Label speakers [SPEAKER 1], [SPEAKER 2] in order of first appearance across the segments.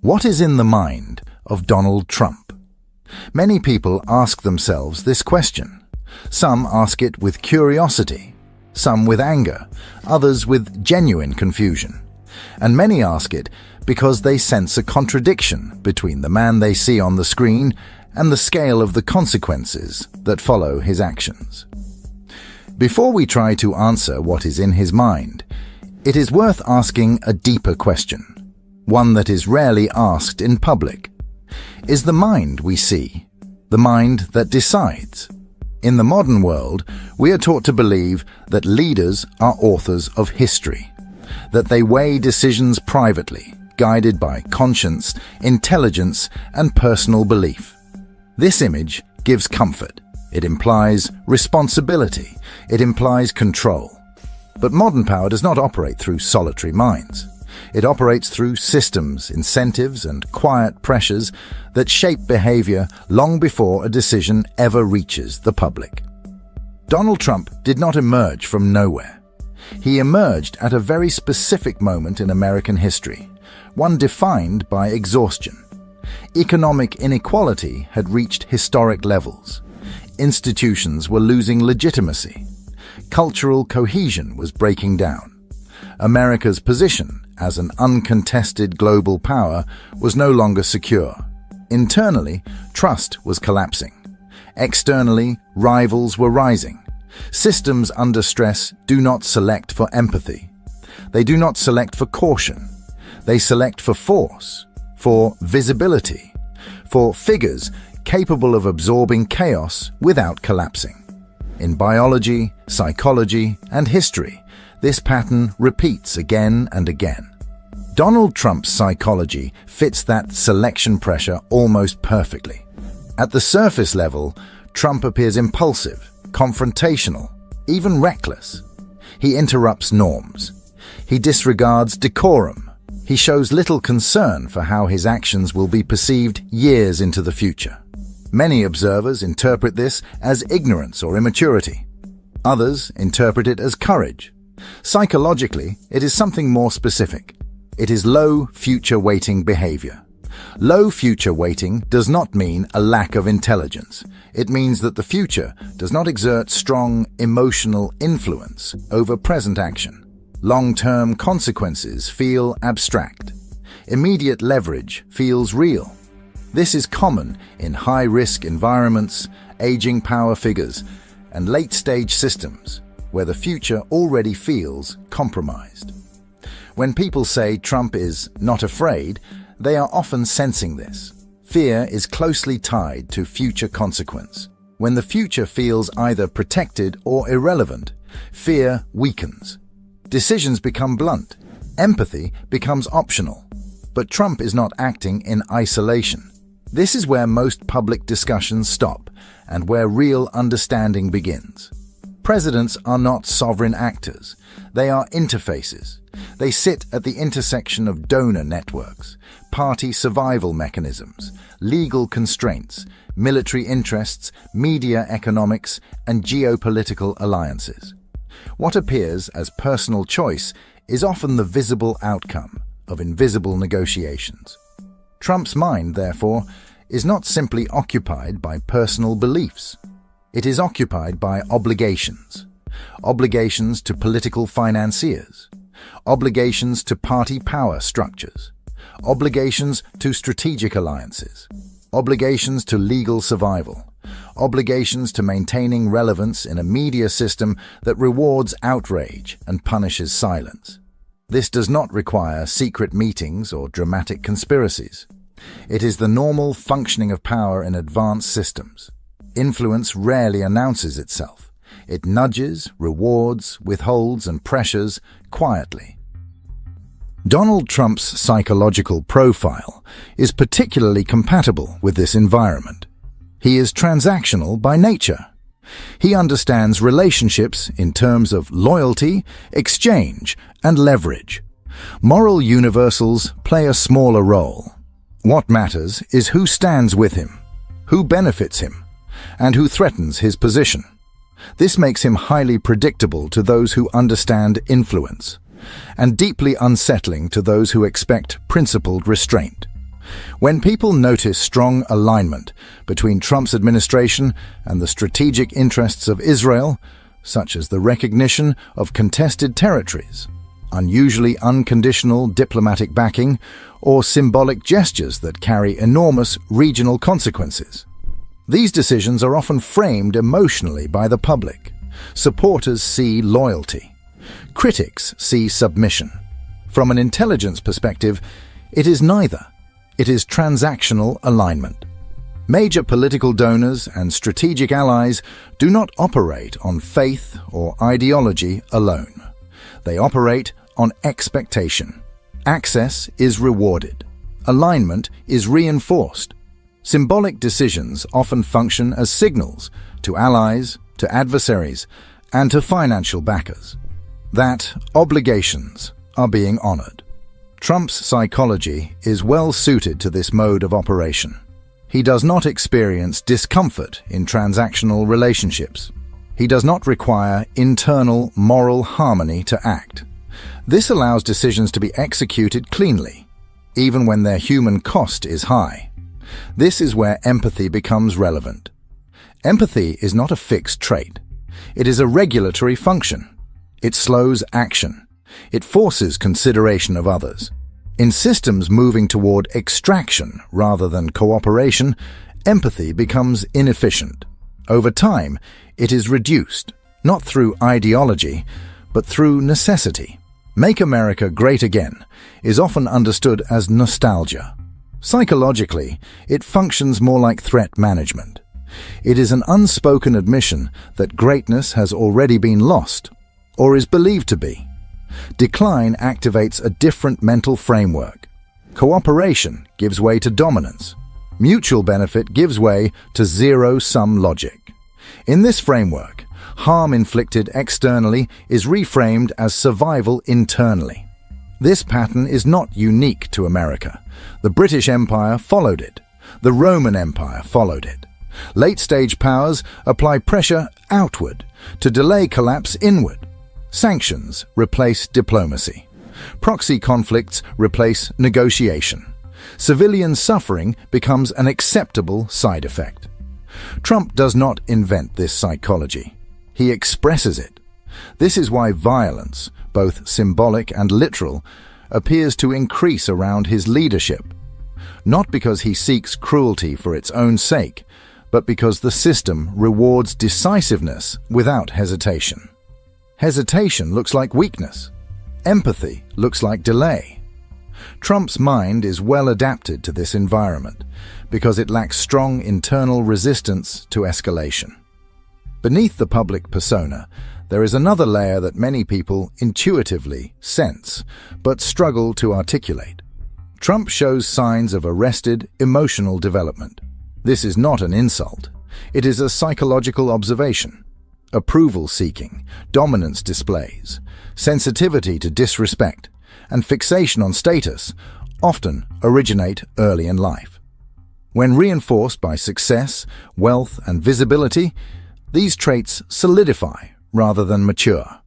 [SPEAKER 1] What is in the mind of Donald Trump? Many people ask themselves this question. Some ask it with curiosity, some with anger, others with genuine confusion. And many ask it because they sense a contradiction between the man they see on the screen and the scale of the consequences that follow his actions. Before we try to answer what is in his mind, it is worth asking a deeper question, one that is rarely asked in public. Is the mind we see the mind that decides? In the modern world, we are taught to believe that leaders are authors of history, that they weigh decisions privately, guided by conscience, intelligence, and personal belief. This image gives comfort. It implies responsibility. It implies control. But modern power does not operate through solitary minds. It operates through systems, incentives, and quiet pressures that shape behavior long before a decision ever reaches the public. Donald Trump did not emerge from nowhere. He emerged at a very specific moment in American history, one defined by exhaustion. Economic inequality had reached historic levels. Institutions were losing legitimacy. Cultural cohesion was breaking down. America's position as an uncontested global power was no longer secure. Internally, trust was collapsing. Externally, rivals were rising. Systems under stress do not select for empathy. They do not select for caution. They select for force, for visibility, for figures capable of absorbing chaos without collapsing. In biology, psychology, and history, this pattern repeats again and again. Donald Trump's psychology fits that selection pressure almost perfectly. At the surface level, Trump appears impulsive, confrontational, even reckless. He interrupts norms. He disregards decorum. He shows little concern for how his actions will be perceived years into the future. Many observers interpret this as ignorance or immaturity. Others interpret it as courage. Psychologically, it is something more specific. It is low future-weighting behavior. Low future-weighting does not mean a lack of intelligence. It means that the future does not exert strong emotional influence over present action. Long-term consequences feel abstract. Immediate leverage feels real. This is common in high-risk environments, aging power figures, and late-stage systems where the future already feels compromised. When people say Trump is not afraid, they are often sensing this. Fear is closely tied to future consequence. When the future feels either protected or irrelevant, fear weakens. Decisions become blunt. Empathy becomes optional. But Trump is not acting in isolation. This is where most public discussions stop and where real understanding begins. Presidents are not sovereign actors. They are interfaces. They sit at the intersection of donor networks, party survival mechanisms, legal constraints, military interests, media economics, and geopolitical alliances. What appears as personal choice is often the visible outcome of invisible negotiations. Trump's mind, therefore, is not simply occupied by personal beliefs. It is occupied by obligations. Obligations to political financiers. Obligations to party power structures. Obligations to strategic alliances. Obligations to legal survival. Obligations to maintaining relevance in a media system that rewards outrage and punishes silence. This does not require secret meetings or dramatic conspiracies. It is the normal functioning of power in advanced systems. Influence rarely announces itself. It nudges, rewards, withholds, and pressures quietly. Donald Trump's psychological profile is particularly compatible with this environment. He is transactional by nature. He understands relationships in terms of loyalty, exchange, and leverage. Moral universals play a smaller role. What matters is who stands with him, who benefits him, and who threatens his position. This makes him highly predictable to those who understand influence, and deeply unsettling to those who expect principled restraint. When people notice strong alignment between Trump's administration and the strategic interests of Israel, such as the recognition of contested territories, unusually unconditional diplomatic backing, or symbolic gestures that carry enormous regional consequences, these decisions are often framed emotionally by the public. Supporters see loyalty. Critics see submission. From an intelligence perspective, it is neither. It is transactional alignment. Major political donors and strategic allies do not operate on faith or ideology alone. They operate on expectation. Access is rewarded. Alignment is reinforced. Symbolic decisions often function as signals to allies, to adversaries, and to financial backers that obligations are being honored. Trump's psychology is well suited to this mode of operation. He does not experience discomfort in transactional relationships. He does not require internal moral harmony to act. This allows decisions to be executed cleanly, even when their human cost is high. This is where empathy becomes relevant. Empathy is not a fixed trait. It is a regulatory function. It slows action. It forces consideration of others. In systems moving toward extraction rather than cooperation, empathy becomes inefficient. Over time, it is reduced, not through ideology, but through necessity. Make America Great Again is often understood as nostalgia. Psychologically, it functions more like threat management. It is an unspoken admission that greatness has already been lost, or is believed to be. Decline activates a different mental framework. Cooperation gives way to dominance. Mutual benefit gives way to zero-sum logic. In this framework, harm inflicted externally is reframed as survival internally. This pattern is not unique to America. The British Empire followed it. The Roman Empire followed it. Late-stage powers apply pressure outward to delay collapse inward. Sanctions replace diplomacy. Proxy conflicts replace negotiation. Civilian suffering becomes an acceptable side effect. Trump does not invent this psychology. He expresses it. This is why violence, both symbolic and literal, appears to increase around his leadership. Not because he seeks cruelty for its own sake, but because the system rewards decisiveness without hesitation. Hesitation looks like weakness. Empathy looks like delay. Trump's mind is well adapted to this environment because it lacks strong internal resistance to escalation. Beneath the public persona, there is another layer that many people intuitively sense, but struggle to articulate. Trump shows signs of arrested emotional development. This is not an insult. It is a psychological observation. Approval-seeking, dominance displays, sensitivity to disrespect, and fixation on status often originate early in life. When reinforced by success, wealth, and visibility, these traits solidify rather than mature.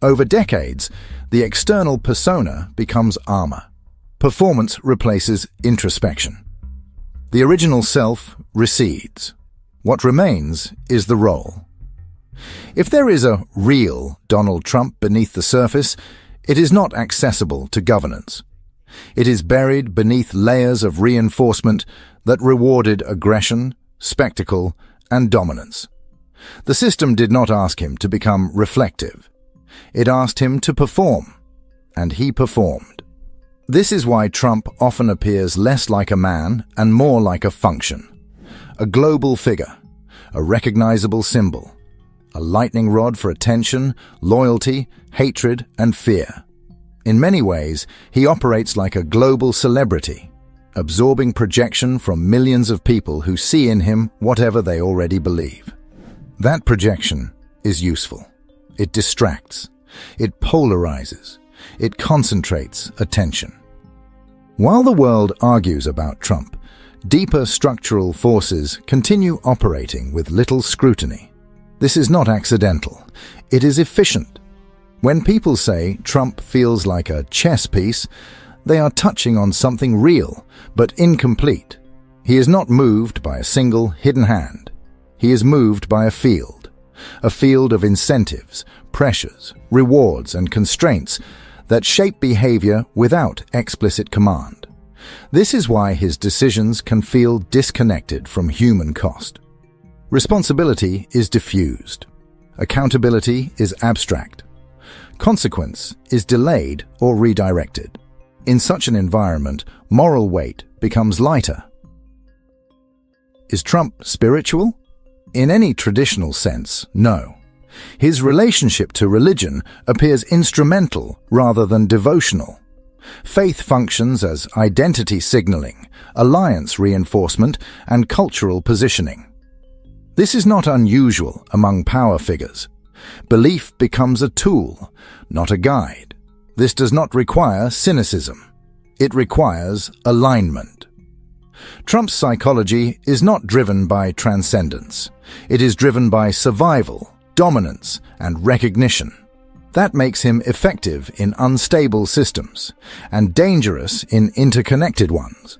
[SPEAKER 1] Over decades, the external persona becomes armor. Performance replaces introspection. The original self recedes. What remains is the role. If there is a real Donald Trump beneath the surface, it is not accessible to governance. It is buried beneath layers of reinforcement that rewarded aggression, spectacle, and dominance. The system did not ask him to become reflective. It asked him to perform, and he performed. This is why Trump often appears less like a man and more like a function. A global figure, a recognizable symbol, a lightning rod for attention, loyalty, hatred, and fear. In many ways, he operates like a global celebrity, absorbing projection from millions of people who see in him whatever they already believe. That projection is useful. It distracts. It polarizes. It concentrates attention. While the world argues about Trump, deeper structural forces continue operating with little scrutiny. This is not accidental. It is efficient. When people say Trump feels like a chess piece, They are touching on something real, but incomplete. He is not moved by a single hidden hand. He is moved by a field of incentives, pressures, rewards, and constraints that shape behavior without explicit command. This is why his decisions can feel disconnected from human cost. Responsibility is diffused. Accountability is abstract. Consequence is delayed or redirected. In such an environment, moral weight becomes lighter. Is Trump spiritual? In any traditional sense, no. His relationship to religion appears instrumental rather than devotional. Faith functions as identity signaling, alliance reinforcement, and cultural positioning. This is not unusual among power figures. Belief becomes a tool, not a guide. This does not require cynicism. It requires alignment. Trump's psychology is not driven by transcendence. It is driven by survival, dominance, and recognition. That makes him effective in unstable systems and dangerous in interconnected ones.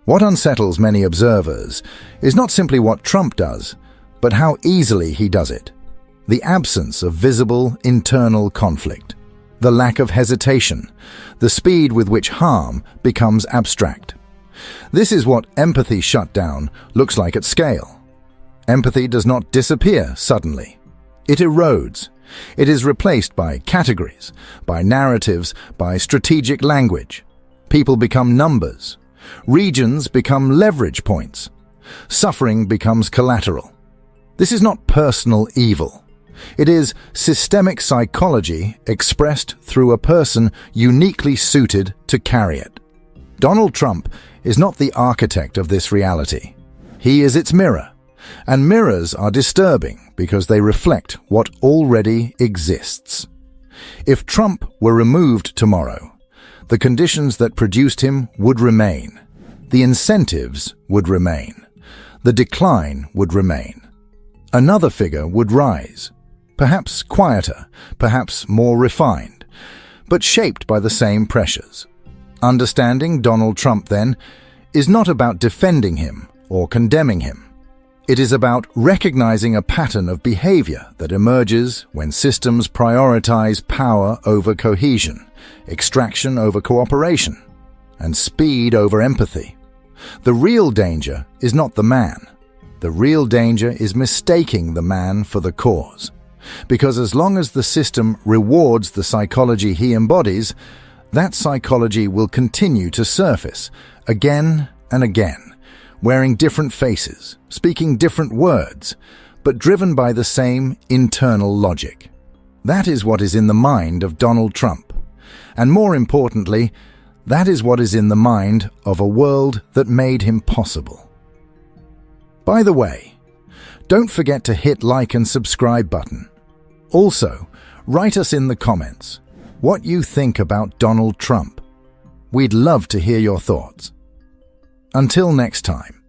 [SPEAKER 1] What unsettles many observers is not simply what Trump does, but how easily he does it. The absence of visible internal conflict, the lack of hesitation, the speed with which harm becomes abstract. This is what empathy shutdown looks like at scale. Empathy does not disappear suddenly. It erodes. It is replaced by categories, by narratives, by strategic language. People become numbers. Regions become leverage points. Suffering becomes collateral. This is not personal evil. It is systemic psychology expressed through a person uniquely suited to carry it. Donald Trump is not the architect of this reality. He is its mirror, and mirrors are disturbing because they reflect what already exists. If Trump were removed tomorrow, the conditions that produced him would remain. The incentives would remain. The decline would remain. Another figure would rise, perhaps quieter, perhaps more refined, but shaped by the same pressures. Understanding Donald Trump, then, is not about defending him or condemning him. It is about recognizing a pattern of behavior that emerges when systems prioritize power over cohesion, extraction over cooperation, and speed over empathy. The real danger is not the man. The real danger is mistaking the man for the cause. Because as long as the system rewards the psychology he embodies, that psychology will continue to surface again and again, wearing different faces, speaking different words, but driven by the same internal logic. That is what is in the mind of Donald Trump. And more importantly, that is what is in the mind of a world that made him possible. By the way, don't forget to hit like and subscribe button. Also, write us in the comments what you think about Donald Trump. We'd love to hear your thoughts. Until next time.